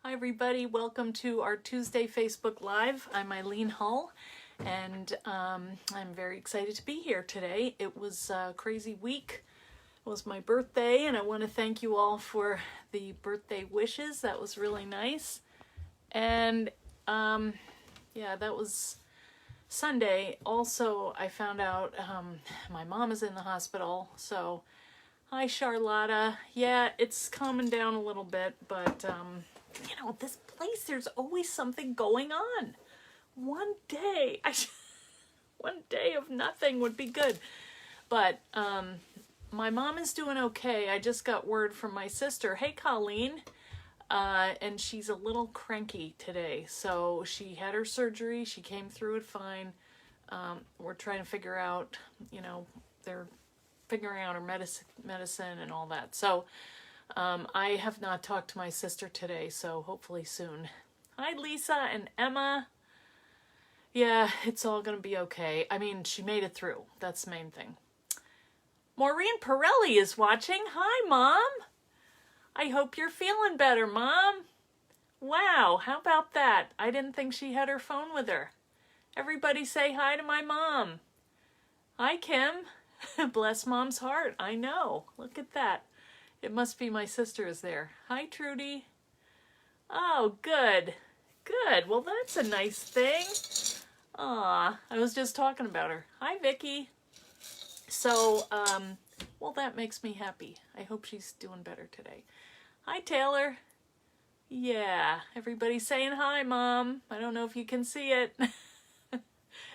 Hi everybody, welcome to our Tuesday Facebook Live. I'm Eileen Hull, and I'm very excited to be here today. It was a crazy week. It was my birthday, and I want to thank you all for the birthday wishes. That was really nice. And yeah, that was Sunday. Also, I found out my mom is in the hospital, so hi Charlotta. Yeah, it's calming down a little bit, but you know, this place, there's always something going on. One day of nothing would be good. But my mom is doing okay. I just got word from my sister, hey Colleen, and she's a little cranky today. So she had her surgery. She came through it fine. We're trying to figure out, you know, they're figuring out her medicine and all that. So I have not talked to my sister today, so hopefully soon. Hi Lisa and Emma. Yeah, it's all gonna be okay. I mean, she made it through. That's the main thing. Maureen Pirelli is watching. Hi, Mom. I hope you're feeling better, Mom. Wow, how about that? I didn't think she had her phone with her. Everybody say hi to my mom. Hi, Kim. Bless Mom's heart. I know. Look at that. It must be my sister is there. Hi, Trudy. Oh, good. Good. Well, that's a nice thing. Aw, I was just talking about her. Hi, Vicky. So, well, that makes me happy. I hope she's doing better today. Hi, Taylor. Yeah, everybody's saying hi, Mom. I don't know if you can see it.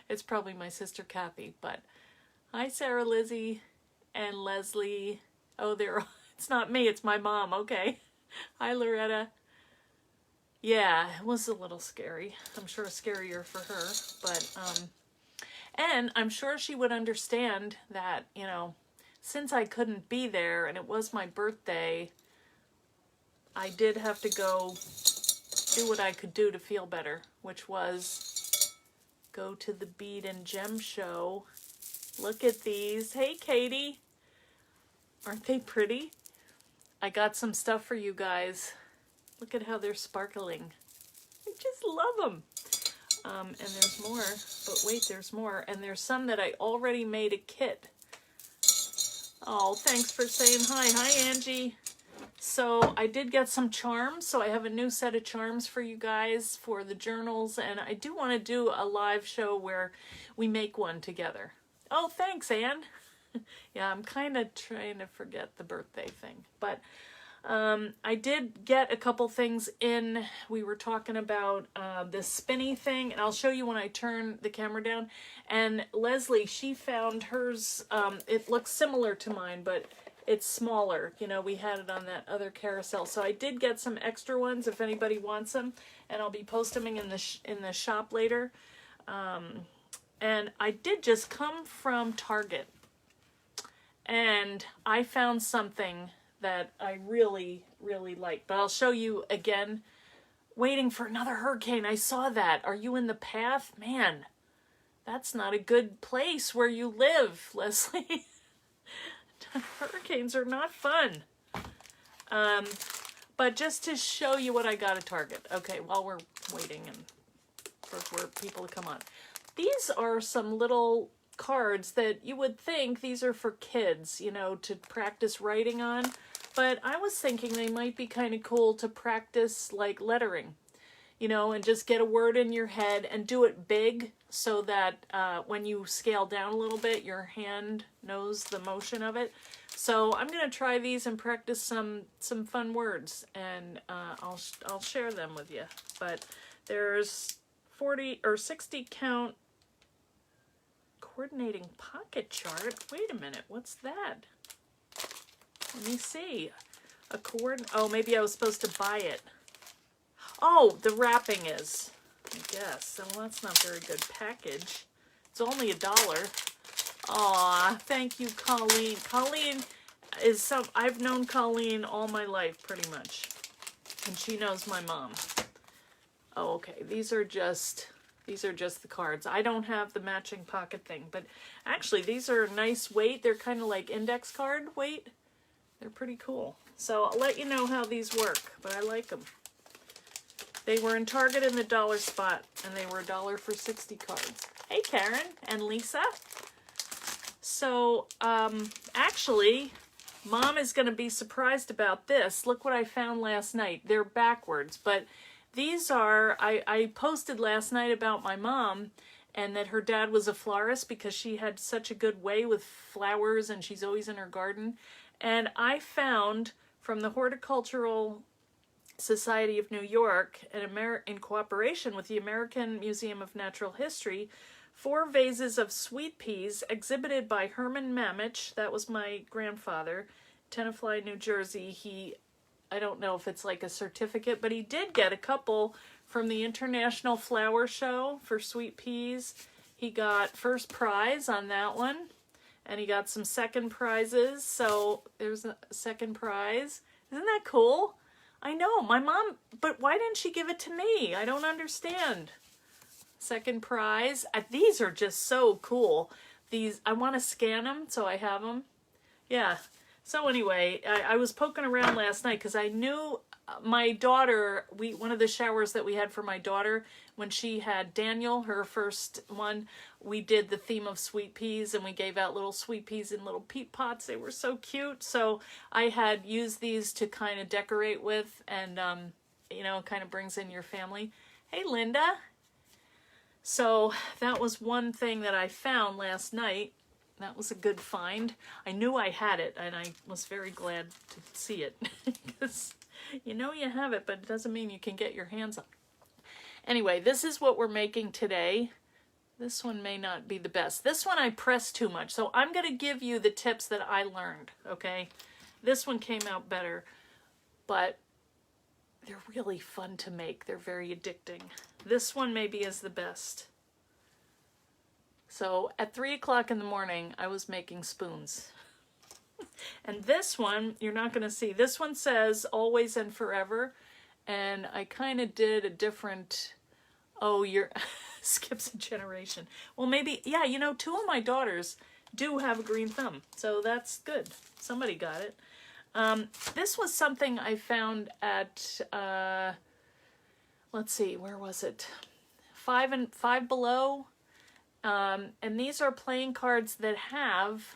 It's probably my sister, Kathy, but hi, Sarah Lizzie and Leslie. Oh, it's not me, it's my mom. Okay. Hi, Loretta. Yeah, it was a little scary. I'm sure scarier for her, but, and I'm sure she would understand that, you know, since I couldn't be there and it was my birthday, I did have to go do what I could do to feel better, which was go to the Bead and Gem show. Look at these. Hey, Katie. Aren't they pretty? I got some stuff for you guys. Look at how they're sparkling. I just love them. And there's more, but wait, there's more. And there's some that I already made a kit. Oh, thanks for saying hi. Hi, Angie. So I did get some charms. So I have a new set of charms for you guys for the journals. And I do want to do a live show where we make one together. Oh, thanks, Anne. Yeah, I'm kind of trying to forget the birthday thing. But I did get a couple things in. We were talking about this spinny thing, and I'll show you when I turn the camera down. And Leslie, she found hers. It looks similar to mine, but it's smaller. You know, we had it on that other carousel. So I did get some extra ones if anybody wants them, and I'll be posting them in the shop later. And I did just come from Target, and I found something that I really, really like. But I'll show you again. Waiting for another hurricane. I saw that. Are you in the path? Man, that's not a good place where you live, Leslie. Hurricanes are not fun. But just to show you what I got at Target. Okay, while we're waiting and for people to come on. These are some little cards that you would think these are for kids, you know, to practice writing on. But I was thinking they might be kind of cool to practice like lettering, you know, and just get a word in your head and do it big so that when you scale down a little bit, your hand knows the motion of it. So I'm going to try these and practice some fun words, and I'll share them with you. But there's 40 or 60 count coordinating pocket chart. Wait a minute, what's that? Let me see. Oh, maybe I was supposed to buy it. Oh, the wrapping is, I guess. Well, that's not very good package. It's only $1. Aw, thank you, Colleen. Colleen is I've known Colleen all my life, pretty much. And she knows my mom. Oh, okay. These are just the cards. I don't have the matching pocket thing, but actually these are a nice weight. They're kind of like index card weight. They're pretty cool. So I'll let you know how these work, but I like them. They were in Target in the dollar spot, and they were $1 for 60 cards. Hey, Karen and Lisa. So, actually, Mom is going to be surprised about this. Look what I found last night. They're backwards, but these are, I posted last night about my mom and that her dad was a florist because she had such a good way with flowers and she's always in her garden. And I found from the Horticultural Society of New York, in cooperation with the American Museum of Natural History, 4 vases of sweet peas exhibited by Herman Mamich. That was my grandfather, Tenafly, New Jersey. I don't know if it's like a certificate, but he did get a couple from the International Flower Show for sweet peas. He got first prize on that one, and he got some second prizes. So there's a second prize. Isn't that cool? I know, my mom, but why didn't she give it to me? I don't understand. Second prize. These are just so cool. These, I want to scan them so I have them. Yeah. So anyway, I was poking around last night because I knew my daughter, one of the showers that we had for my daughter, when she had Daniel, her first one, we did the theme of sweet peas and we gave out little sweet peas in little peat pots. They were so cute. So I had used these to kind of decorate with, and, you know, it kind of brings in your family. Hey, Linda. So that was one thing that I found last night. That was a good find. I knew I had it, and I was very glad to see it. Because you know you have it, but it doesn't mean you can get your hands on it. Anyway, this is what we're making today. This one may not be the best. This one I pressed too much, so I'm going to give you the tips that I learned, okay? This one came out better, but they're really fun to make. They're very addicting. This one maybe is the best. So at 3 o'clock in the morning, I was making spoons. And this one, you're not going to see. This one says always and forever. And I kind of did a different, you're, skips a generation. Well, maybe, yeah, you know, 2 of my daughters do have a green thumb. So that's good. Somebody got it. This was something I found at, let's see, where was it? Five Below. And these are playing cards that have,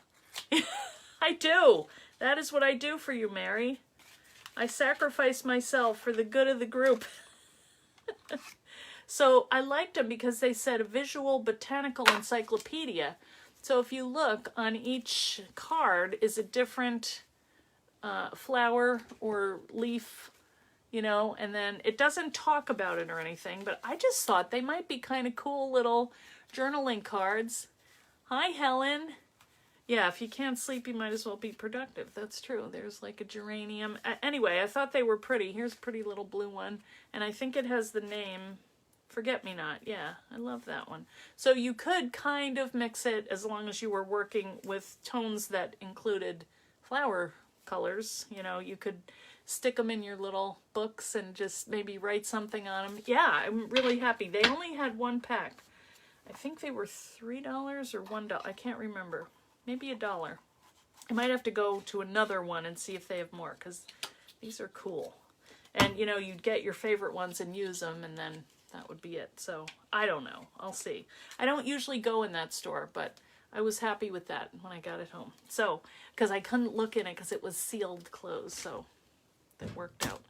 I do. That is what I do for you, Mary. I sacrifice myself for the good of the group. So I liked them because they said a visual botanical encyclopedia. So if you look, on each card is a different flower or leaf, you know, and then it doesn't talk about it or anything, but I just thought they might be kind of cool little journaling cards. Hi, Helen. Yeah, if you can't sleep, you might as well be productive. That's true. There's like a geranium. Anyway, I thought they were pretty. Here's a pretty little blue one, and I think it has the name Forget Me Not. Yeah, I love that one. So you could kind of mix it as long as you were working with tones that included flower colors. You know, you could stick them in your little books and just maybe write something on them. Yeah, I'm really happy. They only had 1 pack. I think they were $3 or $1. I can't remember. Maybe $1. I might have to go to another one and see if they have more, because these are cool. And, you know, you'd get your favorite ones and use them, and then that would be it. So, I don't know. I'll see. I don't usually go in that store, but I was happy with that when I got it home. So, because I couldn't look in it because it was sealed closed, so that worked out.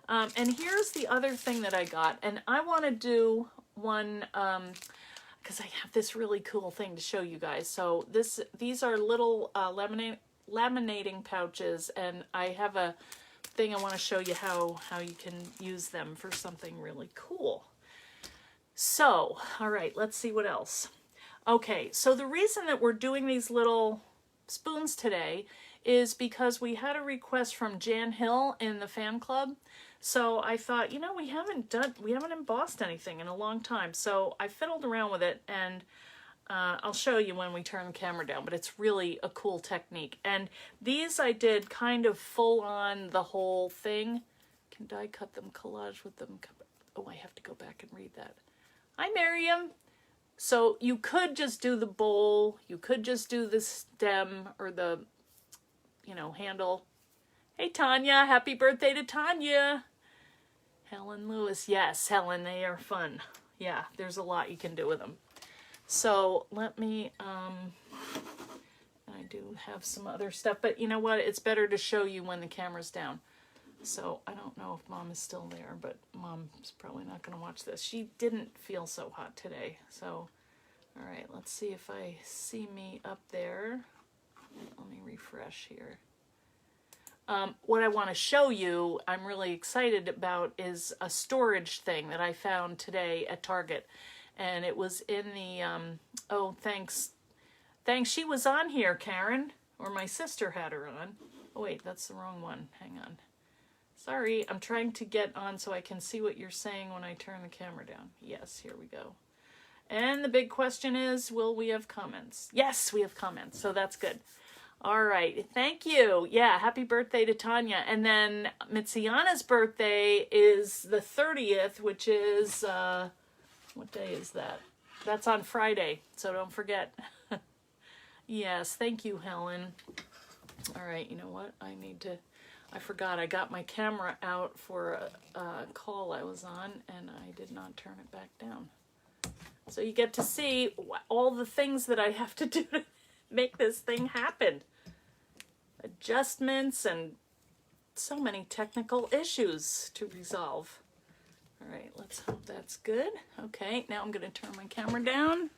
And here's the other thing that I got, and I want to do one, because I have this really cool thing to show you guys. So these are little laminating pouches, and I have a thing I want to show you how you can use them for something really cool. So, all right, let's see what else. Okay, so the reason that we're doing these little spoons today is because we had a request from Jan Hill in the fan club. So I thought, you know, we haven't embossed anything in a long time. So I fiddled around with it, and I'll show you when we turn the camera down, but it's really a cool technique. And these I did kind of full on the whole thing. Can die cut them, collage with them. Oh, I have to go back and read that. Hi, Miriam. So you could just do the bowl. You could just do the stem or the, you know, handle. Hey, Tanya. Happy birthday to Tanya. Helen Lewis. Yes, Helen, they are fun. Yeah, there's a lot you can do with them. So let me, I do have some other stuff, but you know what? It's better to show you when the camera's down. So I don't know if Mom is still there, but Mom's probably not going to watch this. She didn't feel so hot today. So, all right, let's see if I see me up there. Let me refresh here. What I want to show you, I'm really excited about, is a storage thing that I found today at Target. And it was in the, oh, thanks. Thanks, she was on here, Karen. Or my sister had her on. Oh, wait, that's the wrong one. Hang on. Sorry, I'm trying to get on so I can see what you're saying when I turn the camera down. Yes, here we go. And the big question is, will we have comments? Yes, we have comments, so that's good. All right, thank you. Yeah, happy birthday to Tanya. And then Mitsiana's birthday is the 30th, which is, what day is that? That's on Friday, so don't forget. Yes, thank you, Helen. All right, you know what? I forgot. I got my camera out for a call I was on, and I did not turn it back down. So you get to see all the things that I have to do to make this thing happen. Adjustments and so many technical issues to resolve. All right, let's hope that's good. Okay, now I'm going to turn my camera down.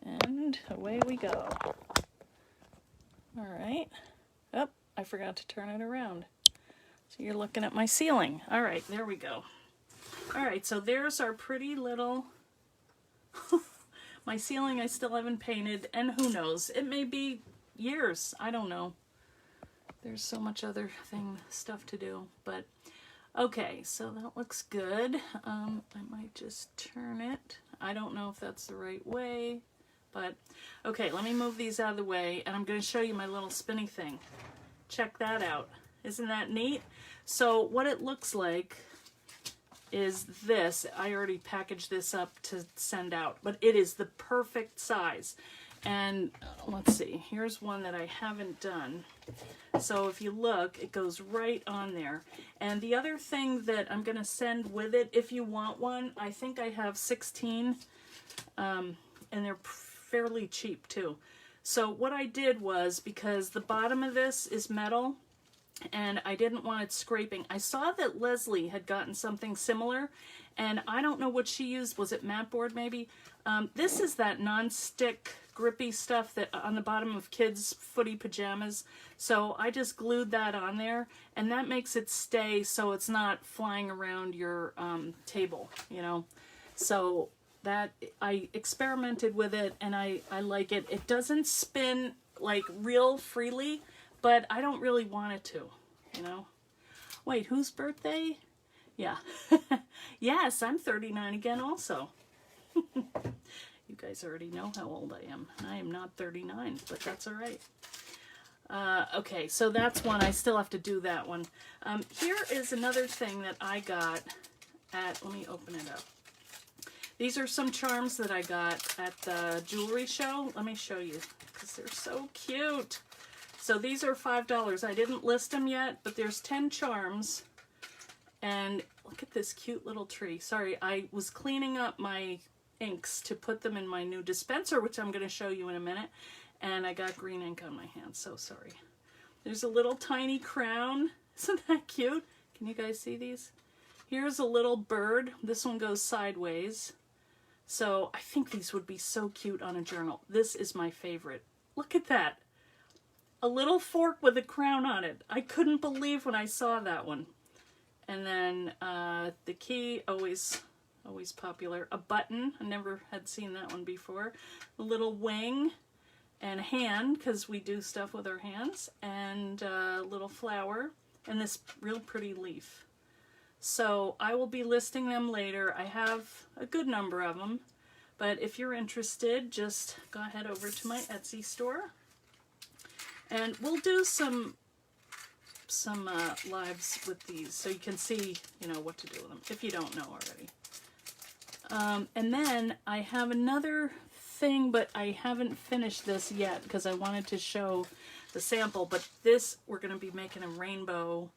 And away we go. All right. Oh, I forgot to turn it around. So you're looking at my ceiling. All right, there we go. All right, so there's our pretty little... My ceiling I still haven't painted, and who knows? It may be years. I don't know. There's so much other stuff to do. But, okay, so that looks good. I might just turn it. I don't know if that's the right way. But, okay, let me move these out of the way, and I'm going to show you my little spinny thing. Check that out. Isn't that neat? So what it looks like is this. I already packaged this up to send out, but it is the perfect size. And let's see, here's one that I haven't done. So if you look, it goes right on there. And the other thing that I'm going to send with it, if you want one, I think I have 16, and they're fairly cheap too. So what I did was, because the bottom of this is metal and I didn't want it scraping, I saw that Leslie had gotten something similar, and I don't know what she used. Was it mat board maybe? This is that non-stick grippy stuff that on the bottom of kids' footy pajamas. So I just glued that on there, and that makes it stay so it's not flying around your table, you know. So that, I experimented with it, and I like it. It doesn't spin like real freely, but I don't really want it to, you know. Wait, whose birthday? Yeah. Yes, I'm 39 again also. You guys already know how old I am. I am not 39, but that's all right. Okay, so that's one. I still have to do that one. Here is another thing that I got at, let me open it up. These are some charms that I got at the jewelry show. Let me show you, because they're so cute. So these are $5. I didn't list them yet, but there's 10 charms. And look at this cute little tree. Sorry, I was cleaning up my inks to put them in my new dispenser, which I'm going to show you in a minute. And I got green ink on my hands, so sorry. There's a little tiny crown. Isn't that cute? Can you guys see these? Here's a little bird. This one goes sideways. So I think these would be so cute on a journal. This is my favorite. Look at that. A little fork with a crown on it. I couldn't believe when I saw that one. And then the key, always popular. A button. I never had seen that one before. A little wing and a hand, because we do stuff with our hands. And a little flower. And this real pretty leaf. So I will be listing them later. I have a good number of them, but if you're interested, just go ahead over to my Etsy store, and we'll do some lives with these, so you can see, you know, what to do with them if you don't know already. And then I have another thing, but I haven't finished this yet because I wanted to show the sample. But this, we're going to be making a rainbow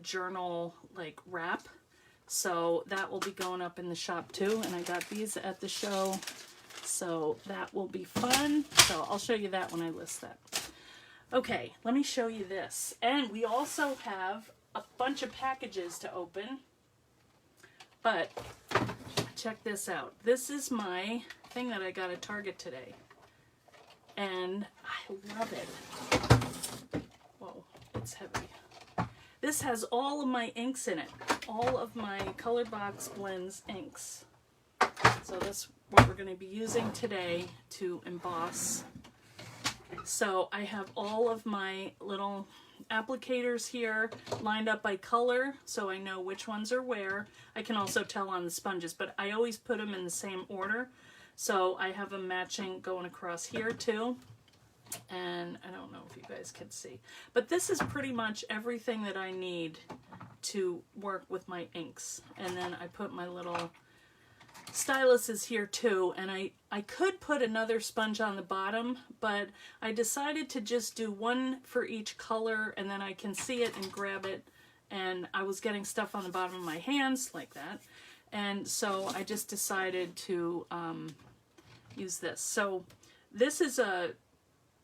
journal like wrap. So that will be going up in the shop too. And I got these at the show. So that will be fun. So I'll show you that when I list that. Okay, let me show you this. And we also have a bunch of packages to open. But check this out. This is my thing that I got at Target today. And I love it. Whoa, it's heavy. This has all of my inks in it. All of my Color Box Blends inks. So that's what we're going to be using today to emboss. So I have all of my little applicators here lined up by color, so I know which ones are where. I can also tell on the sponges, but I always put them in the same order. So I have them matching going across here too. And I don't know if you guys can see, but this is pretty much everything that I need to work with my inks. And then I put my little styluses here too, and I could put another sponge on the bottom, but I decided to just do one for each color, and then I can see it and grab it. And I was getting stuff on the bottom of my hands like that, and so I just decided to use this. So this is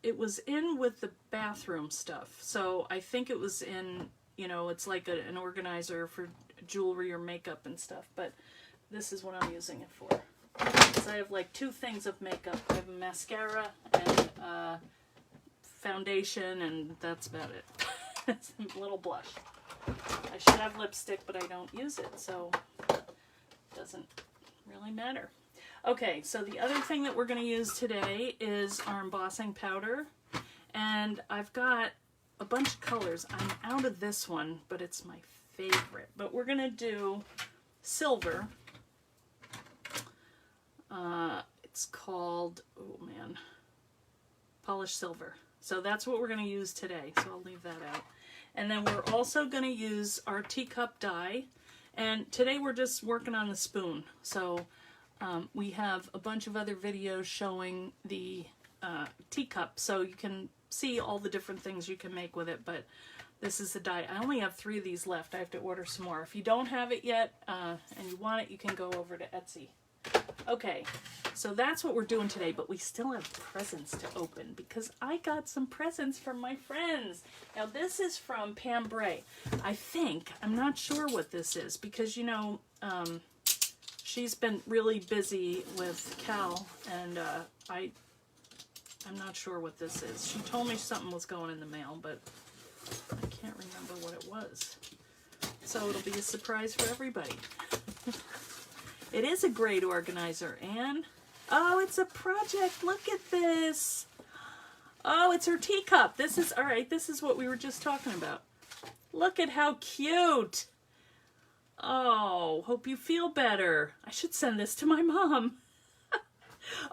it was in with the bathroom stuff, so I think it was in, you know, it's like an organizer for jewelry or makeup and stuff, but this is what I'm using it for. Because I have like two things of makeup. I have a mascara and foundation, and that's about it. It's a little blush. I should have lipstick, but I don't use it, so it doesn't really matter. Okay, so the other thing that we're going to use today is our embossing powder. And I've got a bunch of colors. I'm out of this one, but it's my favorite. But we're going to do silver. It's called, oh man, polished silver. So that's what we're going to use today. So I'll leave that out. And then we're also going to use our teacup die. And today we're just working on the spoon. So we have a bunch of other videos showing the teacup, so you can see all the different things you can make with it, but this is the die. I only have 3 of these left. I have to order some more. If you don't have it yet and you want it, you can go over to Etsy. Okay, so that's what we're doing today, but we still have presents to open because I got some presents from my friends. Now this is from Pam Bray. I'm not sure what this is because, you know, she's been really busy with Cal, and I'm not sure what this is. She told me something was going in the mail, but I can't remember what it was. So it'll be a surprise for everybody. It is a great organizer, and oh, it's a project. Look at this. Oh, it's her teacup. This is, all right, this is what we were just talking about. Look at how cute. Oh, hope you feel better. I should send this to my mom.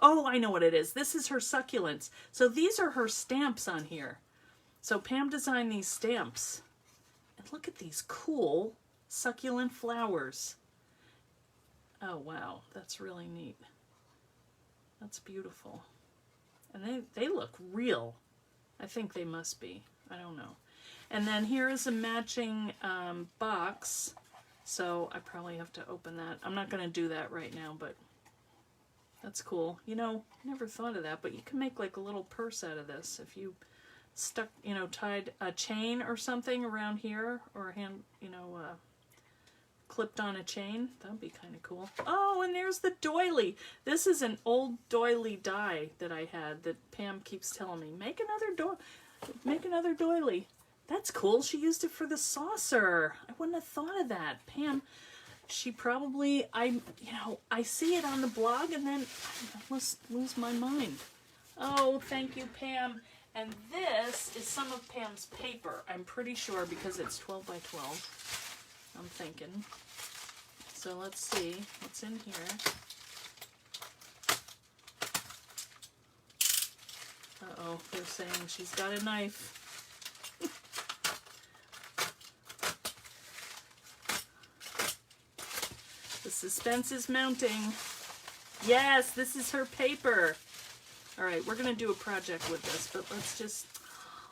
Oh, I know what it is. This is her succulents. So these are her stamps on here. So Pam designed these stamps. And look at these cool succulent flowers. Oh, wow. That's really neat. That's beautiful. And they look real. I think they must be. I don't know. And then here is a matching box. So I probably have to open that. I'm not going to do that right now, but that's cool. You know, I never thought of that, but you can make like a little purse out of this. If you stuck, you know, tied a chain or something around here, or clipped on a chain, that would be kind of cool. Oh, and there's the doily. This is an old doily die that I had that Pam keeps telling me, make another doily. That's cool. She used it for the saucer. I wouldn't have thought of that. Pam, she probably, I see it on the blog and then I must lose my mind. Oh, thank you, Pam. And this is some of Pam's paper, I'm pretty sure, because it's 12 by 12, I'm thinking. So let's see what's in here. Uh-oh, they're saying she's got a knife. The suspense is mounting. Yes, this is her paper. All right, we're going to do a project with this, but let's just...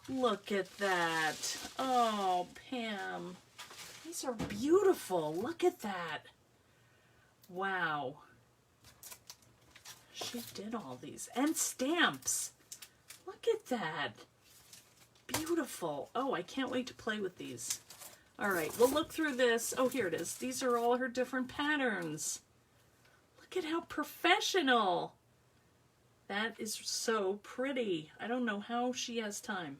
Look at that. Oh, Pam. These are beautiful. Look at that. Wow. She did all these. And stamps. Look at that. Beautiful. Oh, I can't wait to play with these. All right, we'll look through this. Oh, here it is. These are all her different patterns. Look at how professional. That is so pretty. I don't know how she has time,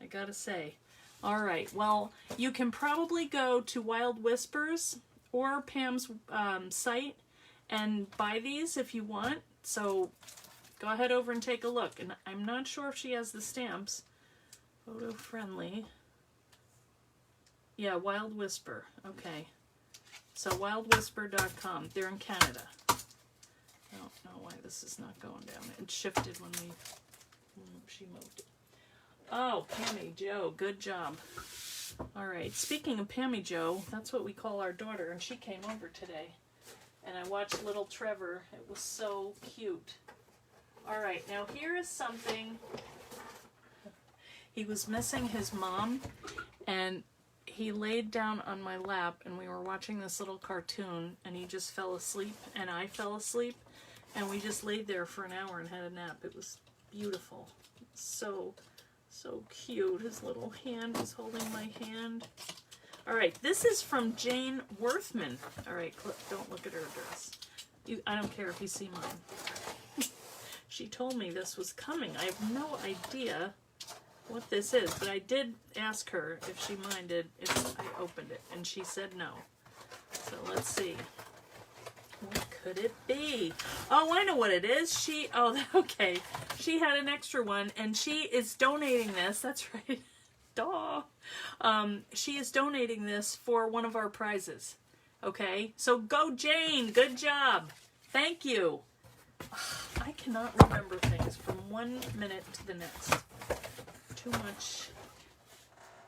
I gotta say. All right, well, you can probably go to Wild Whispers or Pam's site and buy these if you want. So go ahead over and take a look. And I'm not sure if she has the stamps. Photo friendly. Yeah, Wild Whisper. Okay. So wildwhisper.com. They're in Canada. I don't know why this is not going down. It shifted when she moved it. Oh, Pammy Joe, good job. All right, speaking of Pammy Joe, that's what we call our daughter, and she came over today. And I watched little Trevor. It was so cute. All right, now here is something. He was missing his mom, and he laid down on my lap, and we were watching this little cartoon, and he just fell asleep, and I fell asleep, and we just laid there for an hour and had a nap. It was beautiful. So cute. His little hand is holding my hand. All right, this is from Jane Worthman. All right, don't look at her address. I don't care if you see mine. She told me this was coming. I have no idea what this is, but I did ask her if she minded if I opened it, and she said no. So let's see. What could it be? Oh, I know what it is. Okay. She had an extra one, and she is donating this. That's right. Duh. She is donating this for one of our prizes. Okay? So go, Jane. Good job. Thank you. I cannot remember things from 1 minute to the next. Too much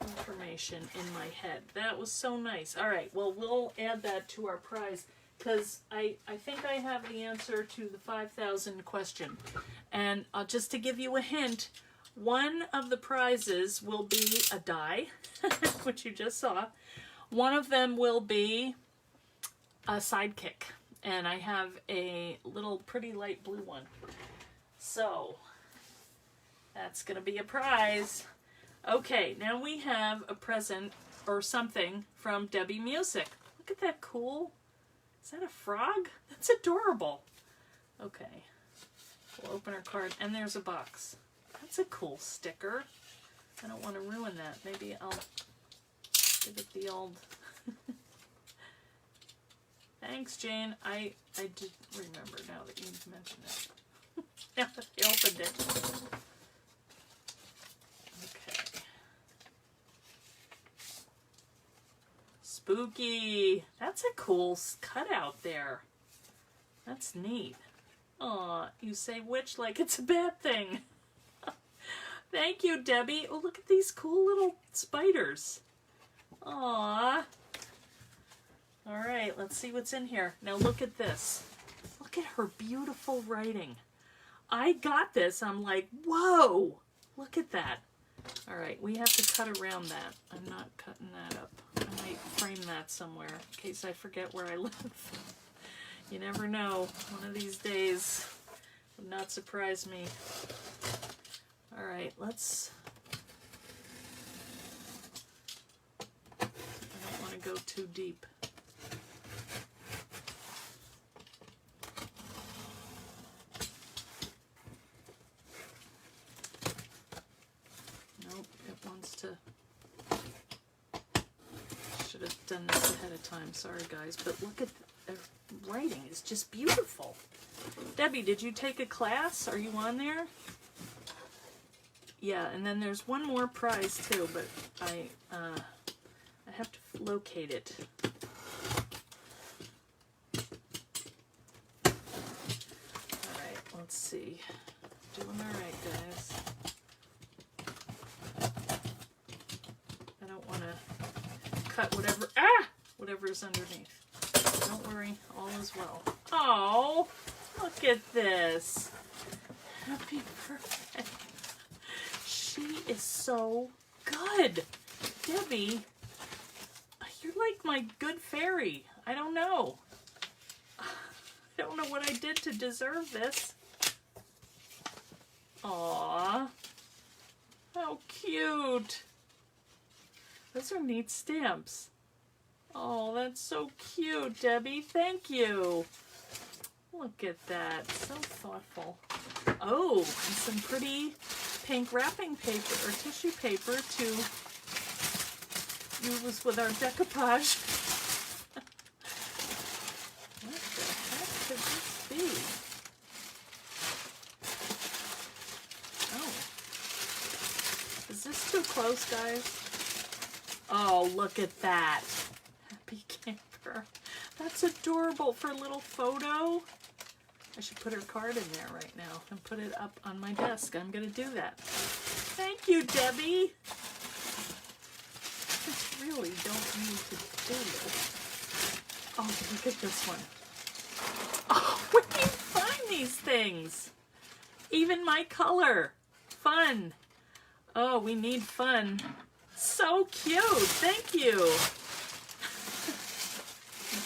information in my head. That was so nice. All right. Well, we'll add that to our prize, because I think I have the answer to the 5,000 question. And just to give you a hint, one of the prizes will be a die, which you just saw. One of them will be a sidekick. And I have a little pretty light blue one. So that's going to be a prize. Okay, now we have a present or something from Debbie Music. Look at that cool. Is that a frog? That's adorable. Okay. We'll open our card, and there's a box. That's a cool sticker. I don't want to ruin that. Maybe I'll give it the old... Thanks, Jane. I did remember now that you mentioned it. Now that I opened it. Okay. Spooky. That's a cool cutout there. That's neat. Aw, you say witch like it's a bad thing. Thank you, Debbie. Oh, look at these cool little spiders. Aw. All right, let's see what's in here. Now look at this. Look at her beautiful writing. I got this. I'm like, whoa, look at that. All right, we have to cut around that. I'm not cutting that up. I might frame that somewhere in case I forget where I live. You never know. One of these days would not surprise me. All right, let's... I don't want to go too deep. Should have done this ahead of time. Sorry, guys. But look at the writing. It's just beautiful. Debbie, did you take a class? Are you on there? Yeah, and then there's one more prize, too, but I have to locate it. All right, let's see. Doing all right, guys. I don't want to cut whatever's underneath. Don't worry, all is well. Oh, look at this. Happy birthday. She is so good. Debbie, you're like my good fairy. I don't know. I don't know what I did to deserve this. Aww. How cute. Those are neat stamps. Oh, that's so cute, Debbie. Thank you. Look at that. So thoughtful. Oh, and some pretty pink wrapping paper or tissue paper to use with our decoupage. What the heck could this be? Oh. Is this too close, guys? Oh, look at that. Happy camper. That's adorable for a little photo. I should put her card in there right now and put it up on my desk. I'm going to do that. Thank you, Debbie. I really don't need to do this. Oh, look at this one. Oh, where do you find these things? Even my color. Fun. Oh, we need fun. So cute. Thank you.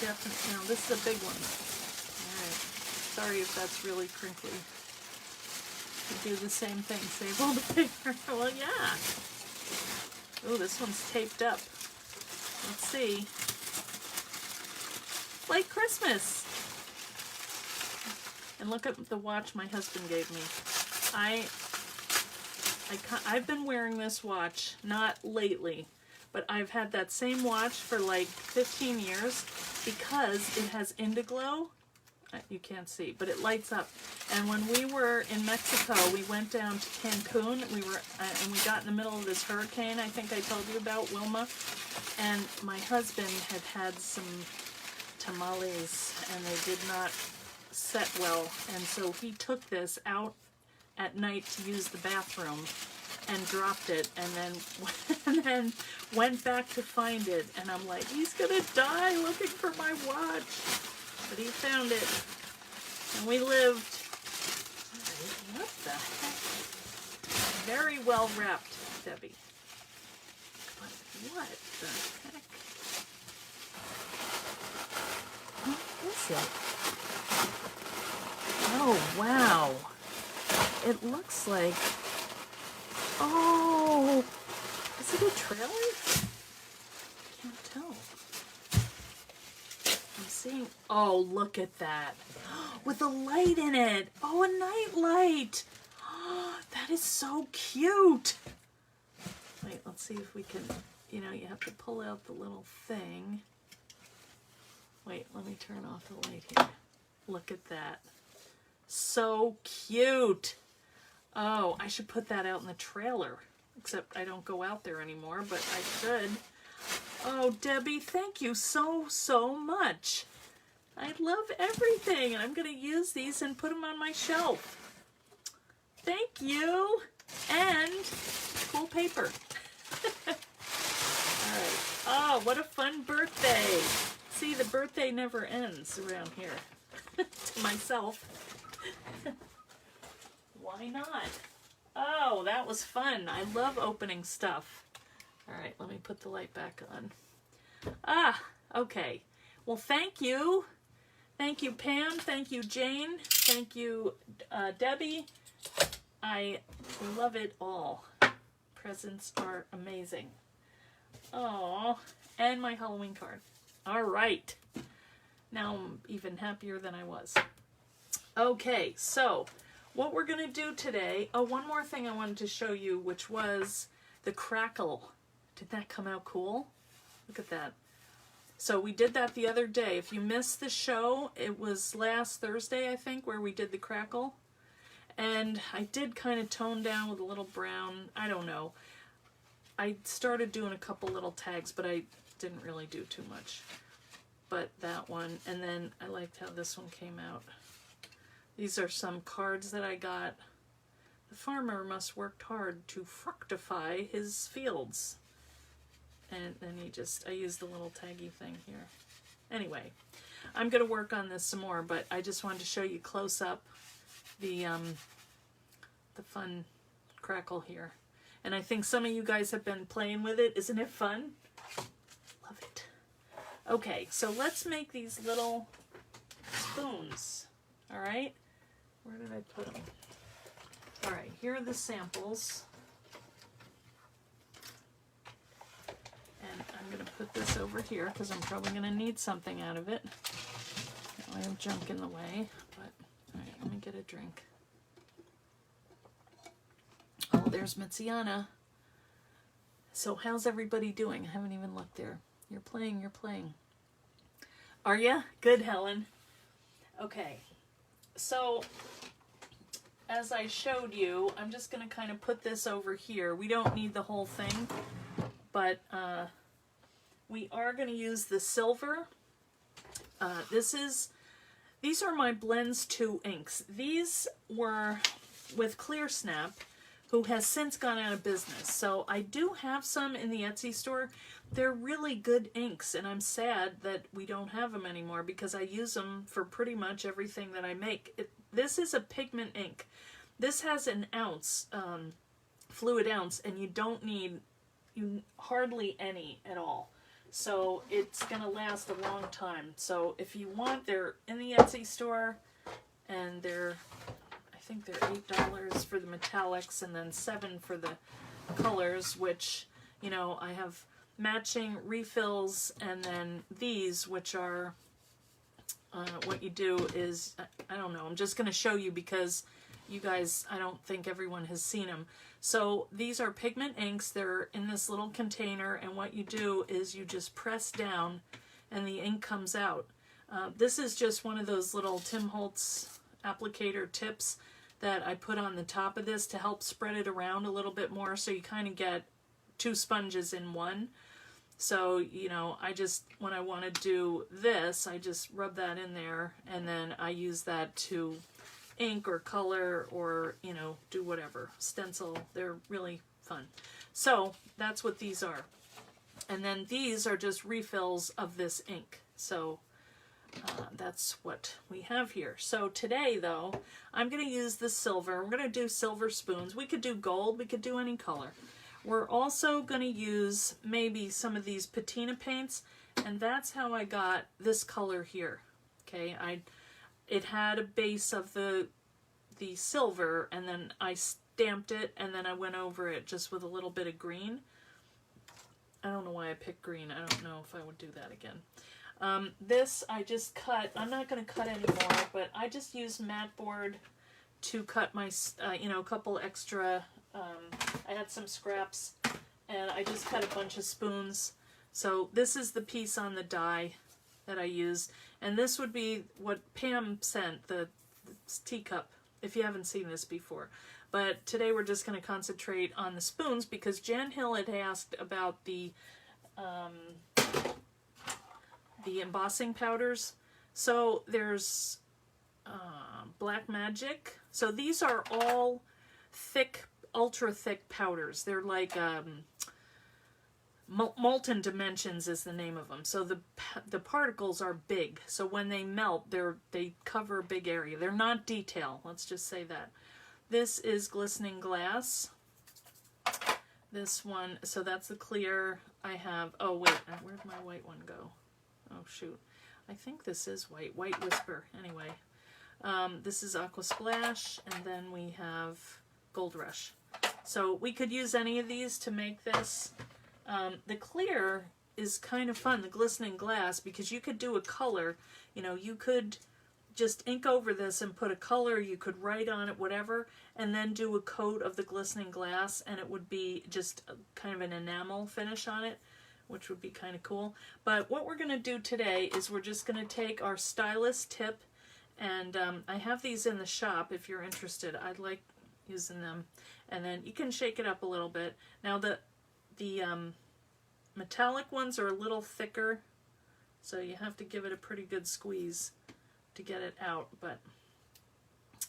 Definitely. Now, this is a big one. All right. Sorry if that's really crinkly. You do the same thing. Save all the paper. Well, yeah. Oh, this one's taped up. Let's see. Like Christmas. And look at the watch my husband gave me. I've been wearing this watch, not lately, but I've had that same watch for like 15 years because it has Indiglo. You can't see, but it lights up. And when we were in Mexico, we went down to Cancun. And we got in the middle of this hurricane I think I told you about, Wilma. And my husband had some tamales, and they did not set well. And so he took this out at night to use the bathroom and dropped it, and then went back to find it, and I'm like, he's gonna die looking for my watch. But he found it, and we lived. What the heck? Very well wrapped, Debbie. But what the heck? What is it? Oh, wow. It looks like, oh, is it a trailer? I can't tell. I'm seeing, oh, look at that. With a light in it. Oh, a night light. Oh, that is so cute. Wait, let's see if we can, you have to pull out the little thing. Wait, let me turn off the light here. Look at that. So cute. Oh, I should put that out in the trailer. Except I don't go out there anymore, but I should. Oh, Debbie, thank you so, so much. I love everything. I'm going to use these and put them on my shelf. Thank you. And cool paper. All right. Oh, what a fun birthday. See, the birthday never ends around here. To myself. Why not? Oh, that was fun. I love opening stuff. All right, let me put the light back on. Ah, okay. Well, thank you. Thank you, Pam. Thank you, Jane. Thank you, Debbie. I love it all. Presents are amazing. Oh, and my Halloween card. All right. Now I'm even happier than I was. Okay, so what we're going to do today, oh, one more thing I wanted to show you, which was the crackle. Did that come out cool? Look at that. So we did that the other day. If you missed the show, it was last Thursday, I think, where we did the crackle. And I did kind of tone down with a little brown. I don't know. I started doing a couple little tags, but I didn't really do too much. But that one, and then I liked how this one came out. These are some cards that I got. The farmer must worked hard to fructify his fields. And then I used the little taggy thing here. Anyway, I'm going to work on this some more, but I just wanted to show you close up the fun crackle here. And I think some of you guys have been playing with it. Isn't it fun? Love it. Okay, so let's make these little spoons. All right, where did I put them? All right, here are the samples. And I'm going to put this over here because I'm probably going to need something out of it. I have junk in the way, but all right, let me get a drink. Oh, there's Mitziana. So how's everybody doing? I haven't even looked there. You're playing, you're playing. Are ya? Good, Helen. Okay, so as I showed you, I'm just going to kind of put this over here. We don't need the whole thing, but we are going to use the silver. These are my Blends 2 inks. These were with Clear Snap, who has since gone out of business. So I do have some in the Etsy store. They're really good inks, and I'm sad that we don't have them anymore because I use them for pretty much everything that I make. This is a pigment ink. This has an ounce, fluid ounce, and you don't need hardly any at all. So it's going to last a long time. So if you want, they're in the Etsy store, and I think they're $8 for the metallics and then $7 for the colors, which, you know, I have matching refills, and then these, which are, what you do is, I don't know, I'm just going to show you because you guys, I don't think everyone has seen them. So these are pigment inks. They're in this little container, and what you do is you just press down and the ink comes out. This is just one of those little Tim Holtz applicator tips that I put on the top of this to help spread it around a little bit more, so you kind of get 2 sponges in one. So, you know, when I want to do this, I just rub that in there, and then I use that to ink or color or, you know, do whatever. Stencil. They're really fun. So that's what these are. And then these are just refills of this ink. So that's what we have here. So today, though, I'm going to use the silver. We're going to do silver spoons. We could do gold. We could do any color. We're also going to use maybe some of these patina paints, and that's how I got this color here. Okay, it had a base of the silver, and then I stamped it, and then I went over it just with a little bit of green. I don't know why I picked green. I don't know if I would do that again. This I just cut. I'm not going to cut anymore, but I just used mat board to cut my, you know, a couple extra. I had some scraps, and I just cut a bunch of spoons. So this is the piece on the die that I used, and this would be what Pam sent, the teacup, if you haven't seen this before. But today we're just going to concentrate on the spoons because Jan Hill had asked about the embossing powders. So there's Black Magic. So these are all thick, ultra thick powders. They're like Molten Dimensions is the name of them. So the particles are big. So when they melt, they cover a big area. They're not detail. Let's just say that. This is Glistening Glass. This one, so that's the clear. I have, oh wait, where'd my white one go? Oh shoot. I think this is white. White Whisper, anyway. This is Aqua Splash, and then we have Gold Rush. So we could use any of these to make this. The clear is kind of fun, the Glistening Glass, because you could do a color. You know, you could just ink over this and put a color, you could write on it, whatever, and then do a coat of the Glistening Glass, and it would be just kind of an enamel finish on it, which would be kind of cool. But what we're going to do today is we're just going to take our stylus tip, and I have these in the shop if you're interested. I'd like using them. And then you can shake it up a little bit. Now the metallic ones are a little thicker, so you have to give it a pretty good squeeze to get it out, but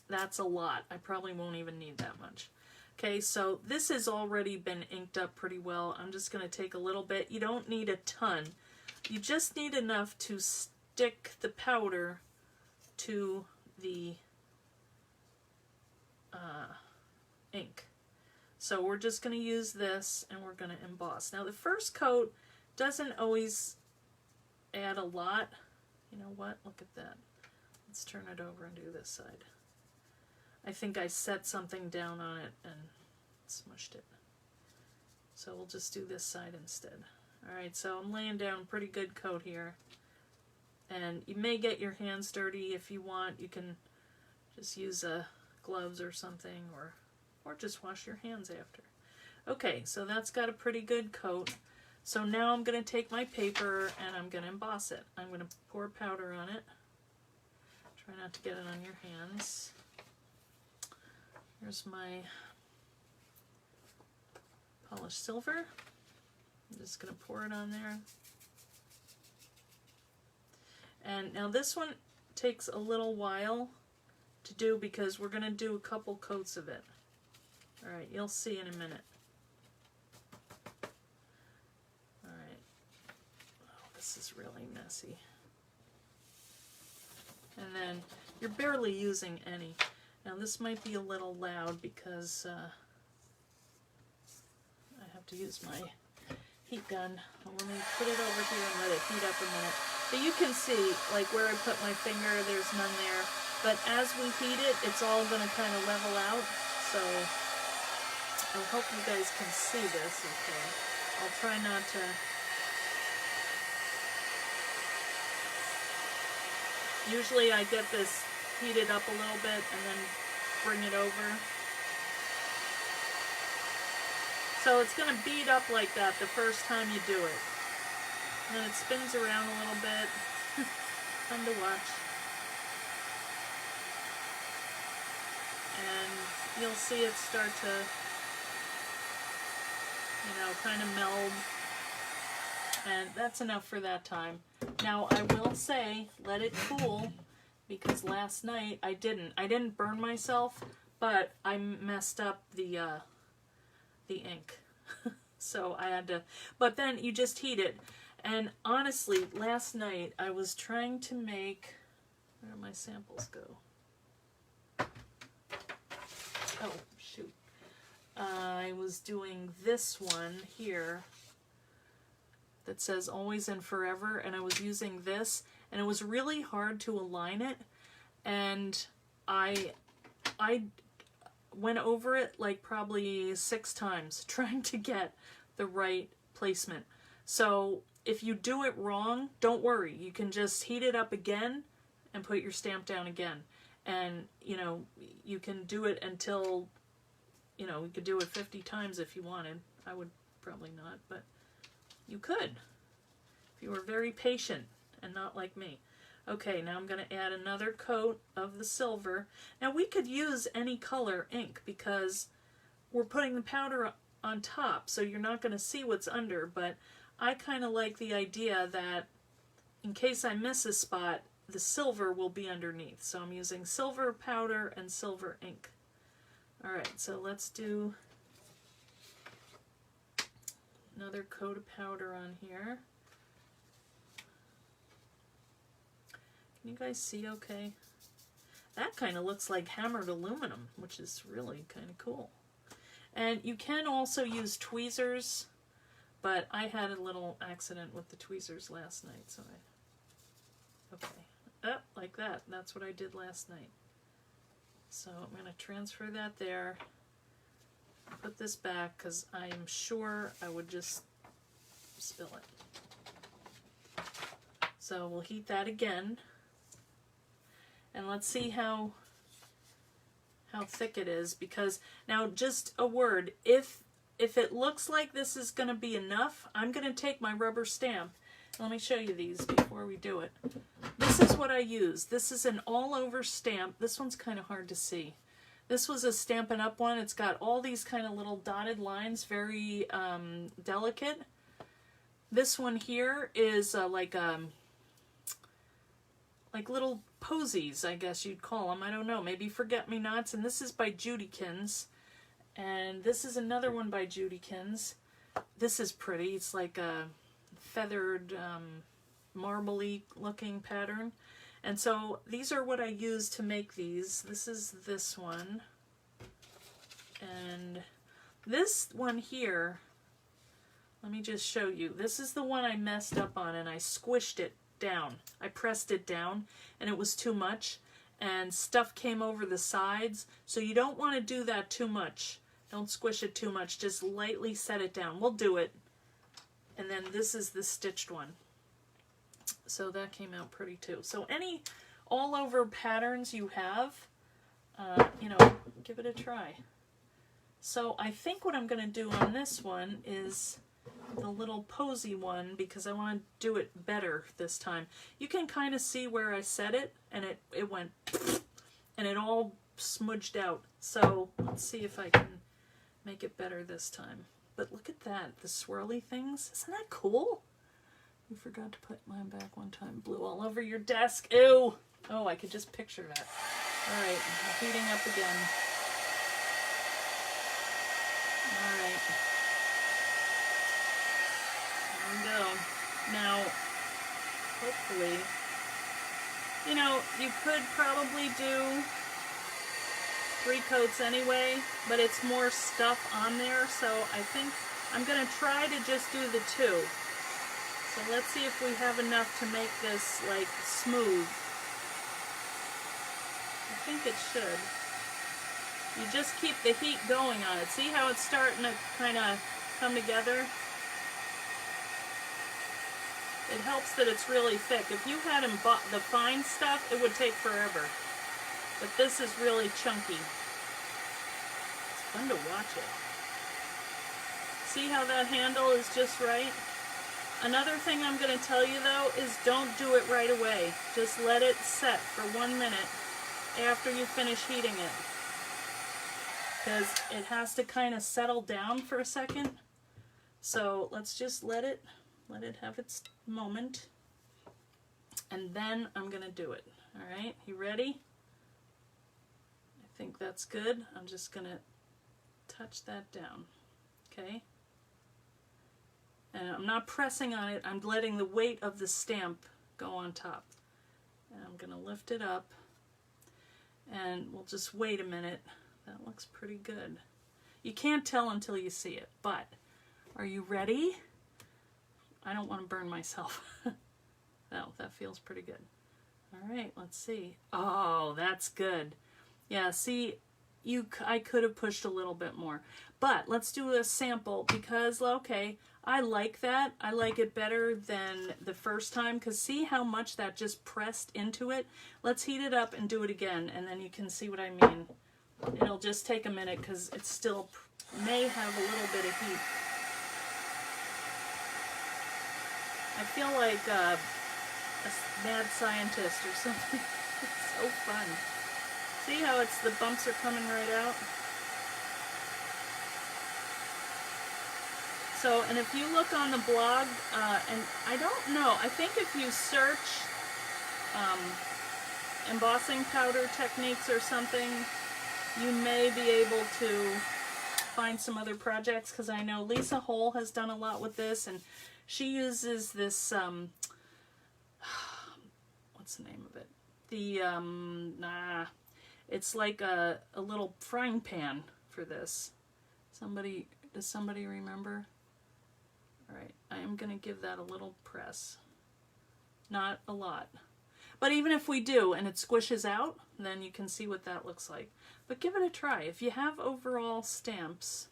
that's a lot. I probably won't even need that much. Okay, so this has already been inked up pretty well. I'm just going to take a little bit. You don't need a ton. You just need enough to stick the powder to the ink. So we're just going to use this and we're going to emboss. Now the first coat doesn't always add a lot. You know what? Look at that. Let's turn it over and do this side. I think I set something down on it and smushed it. So we'll just do this side instead. Alright, so I'm laying down a pretty good coat here. And you may get your hands dirty if you want. You can just use gloves or something, or just wash your hands after. Okay, so that's got a pretty good coat. So now I'm going to take my paper and I'm going to emboss it. I'm going to pour powder on it. Try not to get it on your hands. Here's my polished silver. I'm just going to pour it on there. And now this one takes a little while to do because we're going to do a couple coats of it. Alright, you'll see in a minute. Alright. Oh, this is really messy. And then you're barely using any. Now this might be a little loud because I have to use my heat gun. Let me put it over here and let it heat up a minute. But you can see, like where I put my finger, there's none there. But as we heat it, it's all going to kind of level out. So I hope you guys can see this okay. I'll try not to. Usually I get this heated up a little bit and then bring it over. So it's going to bead up like that the first time you do it. And then it spins around a little bit. Fun to watch. And you'll see it start to, you know, kind of meld. And that's enough for that time. Now I will say, let it cool, because last night I didn't burn myself, but I messed up the ink. So I had to, but then you just heat it. And honestly, last night I was trying to make, where did my samples go? Oh, shoot. I was doing this one here that says always and forever, and I was using this, and it was really hard to align it, and I went over it like probably 6 times trying to get the right placement. So if you do it wrong, don't worry. You can just heat it up again and put your stamp down again. And, you know, you can do it until, you know, you could do it 50 times if you wanted. I would probably not, but you could if you were very patient and not like me. Okay, now I'm going to add another coat of the silver. Now we could use any color ink because we're putting the powder on top, so you're not going to see what's under, but I kind of like the idea that in case I miss a spot, the silver will be underneath. So I'm using silver powder and silver ink. Alright, so let's do another coat of powder on here. Can you guys see okay? That kind of looks like hammered aluminum, which is really kind of cool. And you can also use tweezers, but I had a little accident with the tweezers last night, so okay. Oh, like that. That's what I did last night. So I'm going to transfer that there. Put this back because I am sure I would just spill it. So we'll heat that again. And let's see how thick it is, because now just a word, if it looks like this is going to be enough, I'm going to take my rubber stamp. Let me show you these before we do it. This is what I use. This is an all-over stamp. This one's kind of hard to see. This was a Stampin' Up! One. It's got all these kind of little dotted lines, very delicate. This one here is like little posies, I guess you'd call them. I don't know, maybe forget-me-nots. And this is by Judykins. And this is another one by Judykins. This is pretty. It's like a feathered, marbly looking pattern. And so these are what I use to make these. This is this one. And This one here, let me just show you. This is the one I messed up on, and I squished it down. I pressed it down, and it was too much, and stuff came over the sides. So you don't want to do that too much. Don't squish it too much. Just lightly set it down. We'll do it. And then this is the stitched one. So that came out pretty too. So any all over patterns you have, you know, give it a try. So I think what I'm going to do on this one is the little posy one, because I want to do it better this time. You can kind of see where I set it, and it went and it all smudged out. So let's see if I can make it better this time. But look at that, the swirly things. Isn't that cool? You forgot to put mine back one time. Blue all over your desk. Ew! Oh, I could just picture that. All right, heating up again. All right. There we go. Now, hopefully, you know, you could probably do 3 coats anyway, but it's more stuff on there, so I think I'm going to try to just do the 2. So let's see if we have enough to make this, like, smooth. I think it should. You just keep the heat going on it. See how it's starting to kind of come together? It helps that it's really thick. If you had the fine stuff, it would take forever. But this is really chunky. It's fun to watch it. See how that handle is just right? Another thing I'm going to tell you though is don't do it right away. Just let it set for 1 minute after you finish heating it. Because it has to kind of settle down for a second. So let's just let it have its moment. And then I'm going to do it. All right, you ready? I think that's good. I'm just going to touch that down. Okay? And I'm not pressing on it. I'm letting the weight of the stamp go on top. And I'm going to lift it up. And we'll just wait a minute. That looks pretty good. You can't tell until you see it, but are you ready? I don't want to burn myself. No, that feels pretty good. All right, let's see. Oh, that's good. Yeah, see, I could have pushed a little bit more. But let's do a sample because, okay, I like that. I like it better than the first time because see how much that just pressed into it? Let's heat it up and do it again, and then you can see what I mean. It'll just take a minute because it still may have a little bit of heat. I feel like a mad scientist or something. It's so fun. See how the bumps are coming right out? So, and if you look on the blog, and I don't know, I think if you search embossing powder techniques or something, you may be able to find some other projects, because I know Lisa Hole has done a lot with this, and she uses this, what's the name of it? It's like a little frying pan for this. Does somebody remember? All right, I am going to give that a little press. Not a lot. But even if we do and it squishes out, then you can see what that looks like. But give it a try. If you have overall stamps,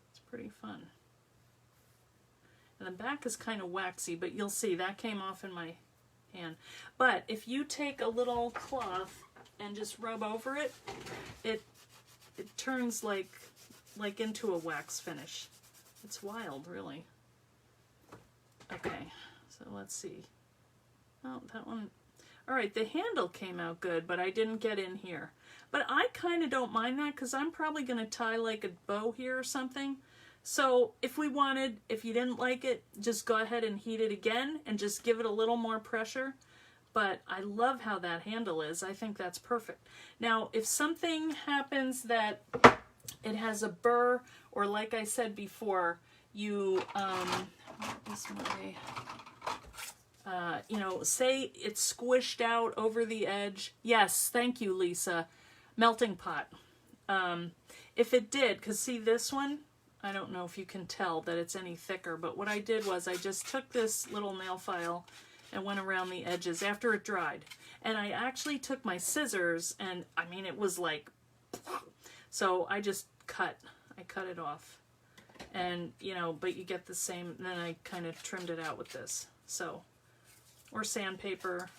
it's pretty fun. And the back is kind of waxy, but you'll see that came off in my hand. But if you take a little cloth and just rub over it, it turns like into a wax finish. It's wild, really. Okay, so let's see. Oh, that one. All right, the handle came out good, but I didn't get in here. But I kind of don't mind that because I'm probably going to tie like a bow here or something. So if you didn't like it, just go ahead and heat it again and just give it a little more pressure. But I love how that handle is. I think that's perfect. Now, if something happens that it has a burr, or like I said before, you, say it's squished out over the edge. Yes, thank you, Lisa. Melting pot. If it did, because see this one, I don't know if you can tell that it's any thicker, but what I did was I just took this little nail file and went around the edges after it dried. And I actually took my scissors and, I mean, it was like, so I just I cut it off. And, you know, but you get the same, and then I kind of trimmed it out with this. So, or sandpaper,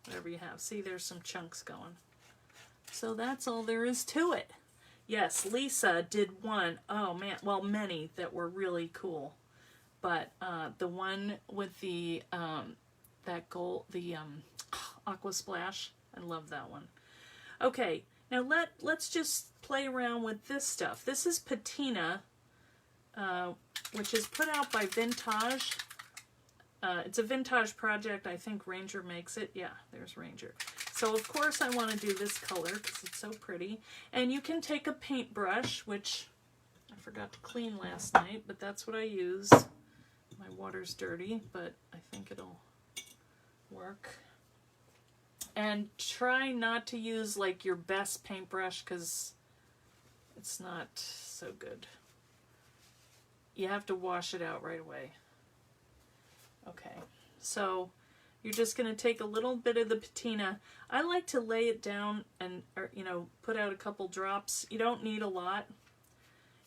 whatever you have. See, there's some chunks going. So that's all there is to it. Yes, Lisa did one, oh man, well, many that were really cool. But the one with the, that gold, the Aqua Splash, I love that one. Okay, now let's just play around with this stuff. This is patina, which is put out by Vintage. It's a Vintage project. I think Ranger makes it. Yeah, there's Ranger. So of course I want to do this color because it's so pretty. And you can take a paintbrush, which I forgot to clean last night, but that's what I use. My water's dirty, but I think it'll work. And try not to use like your best paintbrush because it's not so good. You have to wash it out right away. Okay, so you're just going to take a little bit of the patina. I like to lay it down and, you know, put out a couple drops. You don't need a lot.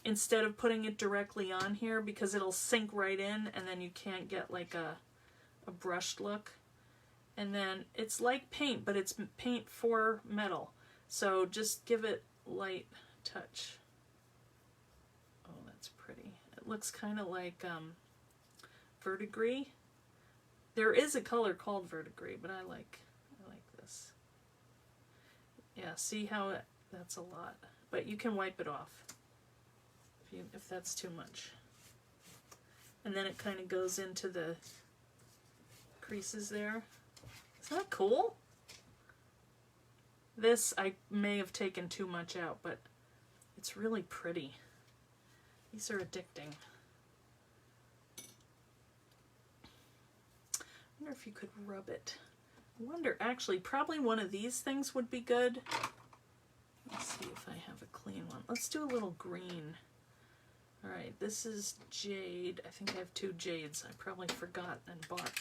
Instead of putting it directly on here because it'll sink right in and then you can't get like a brushed look. And then it's like paint, but it's paint for metal. So just give it light touch. Oh, that's pretty. It looks kind of like verdigris. There is a color called verdigris, but I like this. Yeah, see how that's a lot. But you can wipe it off if that's too much. And then it kind of goes into the creases there. Isn't that cool? This, I may have taken too much out, but it's really pretty. These are addicting. I wonder if you could rub it. I wonder, actually, probably one of these things would be good. Let's see if I have a clean one. Let's do a little green. All right, this is jade. I think I have two jades. I probably forgot and bought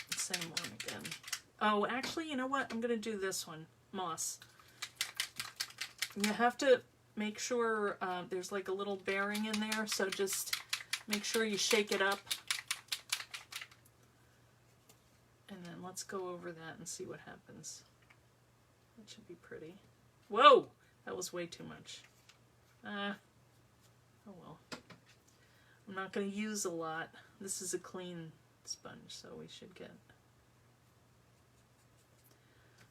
the same one again. Oh, actually, you know what? I'm going to do this one, moss. You have to make sure there's like a little bearing in there, so just make sure you shake it up. And then let's go over that and see what happens. That should be pretty. Whoa! That was way too much. Oh well. I'm not going to use a lot. This is a clean sponge, so we should get...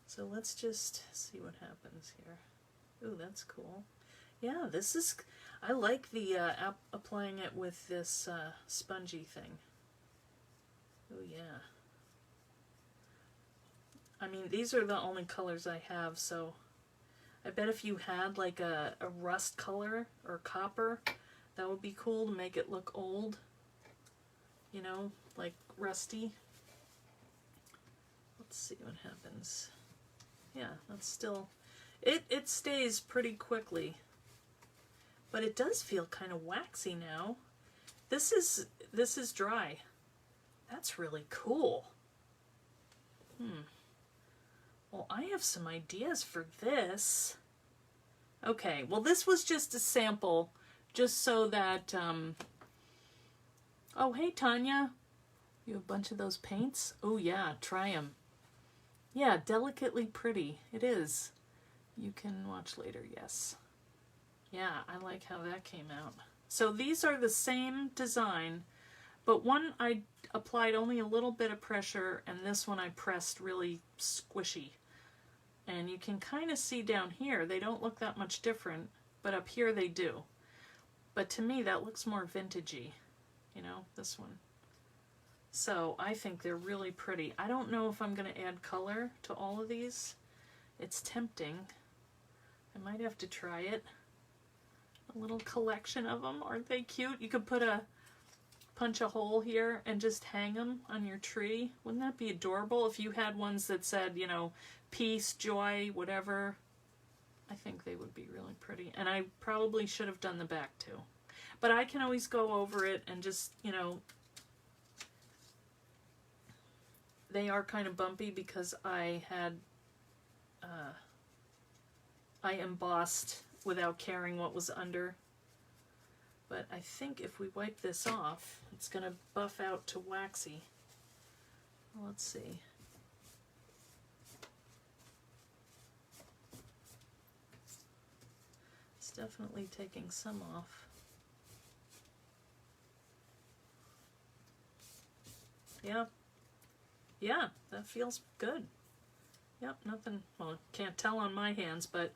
So let's just see what happens here. Ooh, that's cool. Yeah, this is... I like the applying it with this spongy thing. Oh yeah. I mean, these are the only colors I have, so I bet if you had like a rust color or copper, that would be cool to make it look old. You know, like rusty. Let's see what happens. Yeah, that's still... It stays pretty quickly. But it does feel kind of waxy now. This is dry. That's really cool. Well, I have some ideas for this. Okay, well this was just a sample, just so that, oh, hey Tanya. You have a bunch of those paints? Oh yeah, try them. Yeah, delicately pretty. It is. You can watch later, yes. Yeah, I like how that came out. So these are the same design, but one I applied only a little bit of pressure, and this one I pressed really squishy. And you can kind of see down here, they don't look that much different, but up here they do. But to me, that looks more vintagey, you know, this one. So I think they're really pretty. I don't know if I'm going to add color to all of these. It's tempting. I might have to try it. A little collection of them. Aren't they cute? You could punch a hole here and just hang them on your tree. Wouldn't that be adorable if you had ones that said, you know, peace, joy, whatever? I think they would be really pretty. And I probably should have done the back too. But I can always go over it and just, you know, they are kind of bumpy because I had, I embossed without caring what was under. But I think if we wipe this off, it's going to buff out to waxy. Let's see. It's definitely taking some off. Yeah. Yeah, that feels good. Yep, nothing, well, can't tell on my hands, but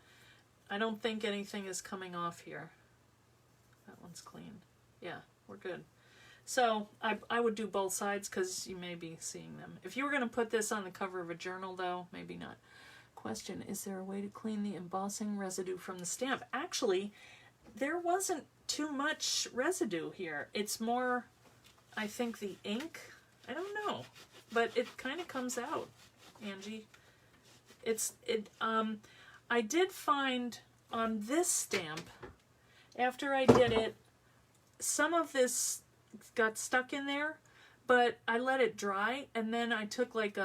I don't think anything is coming off here. That one's clean. Yeah, we're good. So I would do both sides because you may be seeing them. If you were going to put this on the cover of a journal, though, maybe not. Question, is there a way to clean the embossing residue from the stamp? Actually, there wasn't too much residue here. It's more, I think, the ink. I don't know, but it kind of comes out, Angie. I did find on this stamp, after I did it, some of this got stuck in there, but I let it dry, and then I took like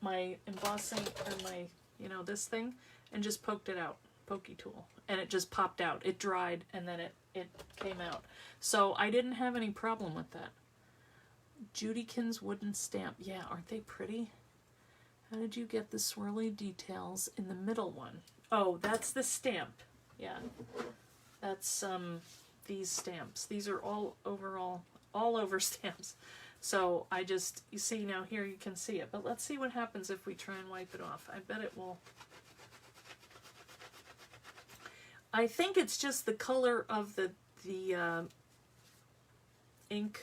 my embossing, or my, you know, this thing, and just poked it out, pokey tool, and it just popped out. It dried, and then it came out. So I didn't have any problem with that. Judykin's wooden stamp. Yeah, aren't they pretty? How did you get the swirly details in the middle one? Oh, that's the stamp. Yeah, that's these stamps. These are all over stamps. So I just, you see now here you can see it. But let's see what happens if we try and wipe it off. I bet it will. I think it's just the color of the ink.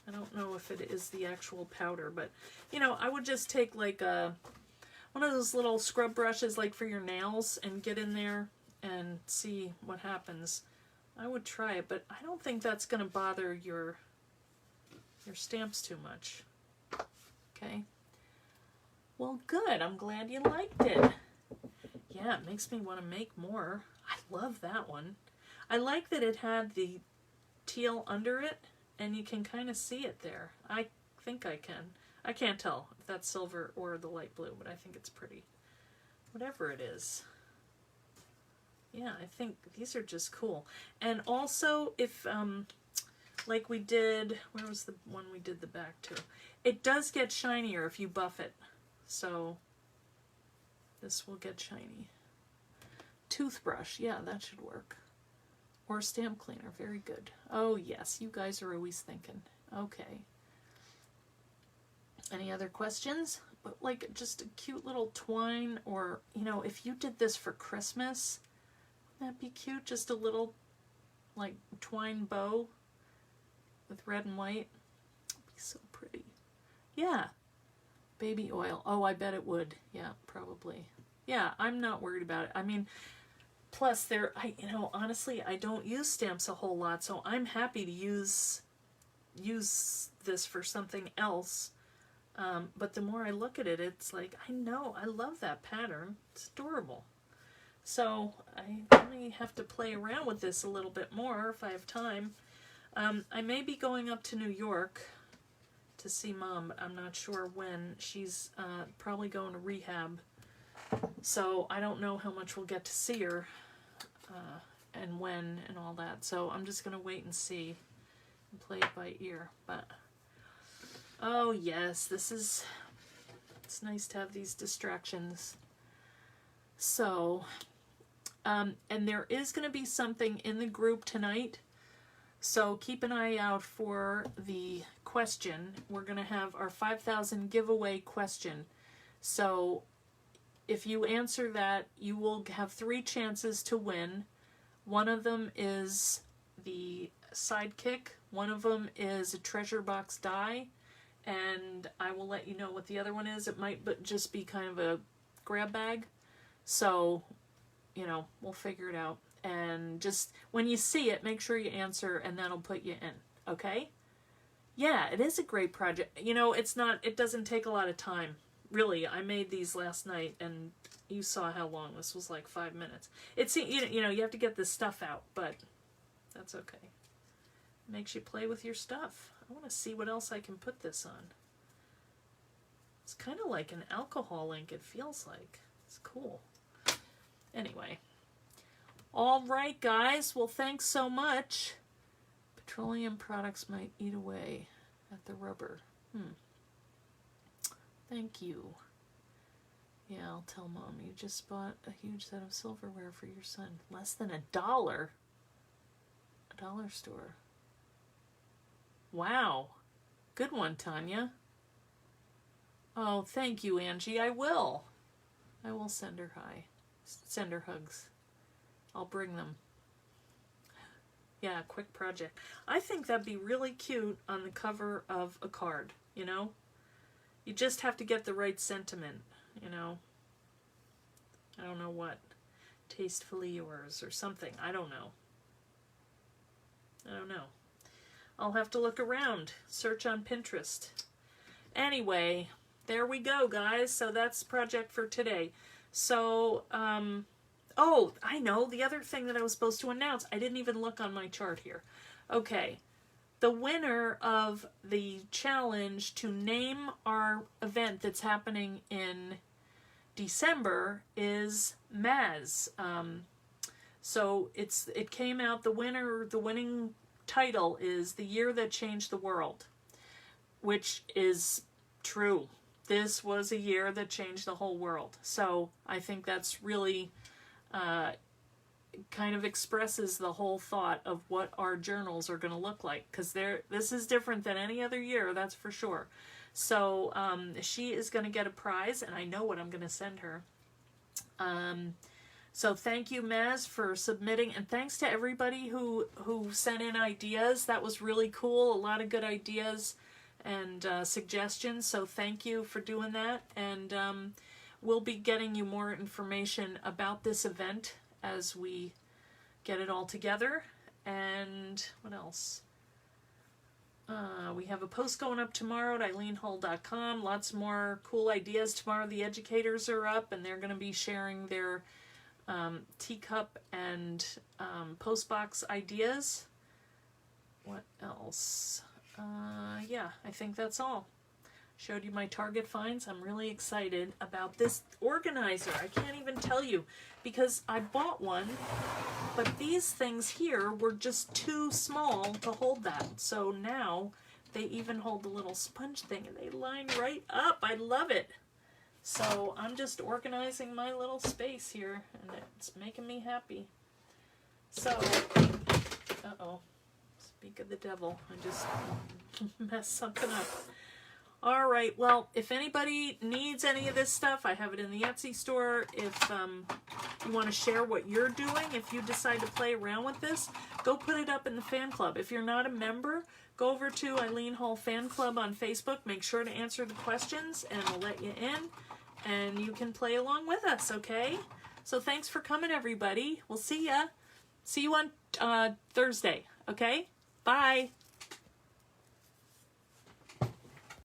I don't know if it is the actual powder, but, you know, I would just take like one of those little scrub brushes like for your nails and get in there and see what happens. I would try it, but I don't think that's going to bother your stamps too much. Okay. Well, good. I'm glad you liked it. Yeah, it makes me want to make more. I love that one. I like that it had the teal under it, and you can kind of see it there. I think I can. I can't tell if that's silver or the light blue, but I think it's pretty. Whatever it is. Yeah, I think these are just cool. And also, if, like we did, where was the one we did the back to? It does get shinier if you buff it. So, this will get shiny. Toothbrush, yeah, that should work. Or stamp cleaner, very good. Oh yes, you guys are always thinking. Okay. Any other questions? But like just a cute little twine, or, you know, if you did this for Christmas, wouldn't that be cute? Just a little like twine bow with red and white. It'd be so pretty. Yeah. Baby oil. Oh, I bet it would. Yeah, probably. Yeah, I'm not worried about it. I mean, plus, you know, honestly, I don't use stamps a whole lot, so I'm happy to use this for something else. But the more I look at it, it's like, I know, I love that pattern. It's adorable. So I may have to play around with this a little bit more if I have time. I may be going up to New York to see Mom, but I'm not sure when. She's probably going to rehab. So I don't know how much we'll get to see her. And when and all that. So I'm just going to wait and see and play it by ear. But, oh yes, it's nice to have these distractions. So, and there is going to be something in the group tonight. So keep an eye out for the question. We're going to have our 5,000 giveaway question. So if you answer that, you will have 3 chances to win. One of them is the sidekick. One of them is a treasure box die. And I will let you know what the other one is. It might just be kind of a grab bag. So, you know, we'll figure it out. And just when you see it, make sure you answer, and that'll put you in. Okay? Yeah, it is a great project. You know, it doesn't take a lot of time. Really, I made these last night, and you saw how long this was, like 5 minutes. It's, you know, you have to get this stuff out, but that's okay. Makes you play with your stuff. I want to see what else I can put this on. It's kind of like an alcohol ink, it feels like. It's cool. Anyway. All right, guys. Well, thanks so much. Petroleum products might eat away at the rubber. Thank you. Yeah, I'll tell Mom. You just bought a huge set of silverware for your son. Less than $1. A dollar store. Wow. Good one, Tanya. Oh, thank you, Angie. I will. I will send her hi. Send her hugs. I'll bring them. Yeah, quick project. I think that'd be really cute on the cover of a card, you know? You just have to get the right sentiment, you know? I don't know what. Tastefully yours or something. I don't know. I don't know. I'll have to look around. Search on Pinterest. Anyway, there we go, guys. So that's the project for today. So, oh, I know. The other thing that I was supposed to announce. I didn't even look on my chart here. Okay. The winner of the challenge to name our event that's happening in December is Maz. So it came out, the winning title is The Year That Changed the World, which is true. This was a year that changed the whole world. So I think that's really kind of expresses the whole thought of what our journals are going to look like, because this is different than any other year, that's for sure. So she is going to get a prize, and I know what I'm going to send her. So thank you, Maz, for submitting, and thanks to everybody who sent in ideas. That was really cool. A lot of good ideas and suggestions, so thank you for doing that. And we'll be getting you more information about this event as we get it all together. And what else? We have a post going up tomorrow at eileenhull.com. Lots more cool ideas. Tomorrow the educators are up, and they're going to be sharing their teacup and postbox ideas. What else? Yeah, I think that's all. Showed you my Target finds. I'm really excited about this organizer. I can't even tell you, because I bought one, but these things here were just too small to hold that. So now they even hold the little sponge thing, and they line right up. I love it. So I'm just organizing my little space here, and it's making me happy. So, uh-oh, speak of the devil. I just messed something up. All right, well, if anybody needs any of this stuff, I have it in the Etsy store. If you want to share what you're doing, if you decide to play around with this, go put it up in the fan club. If you're not a member, go over to Eileen Hull Fan Club on Facebook. Make sure to answer the questions, and we'll let you in, and you can play along with us, okay? So thanks for coming, everybody. We'll see ya. See you on Thursday, okay? Bye.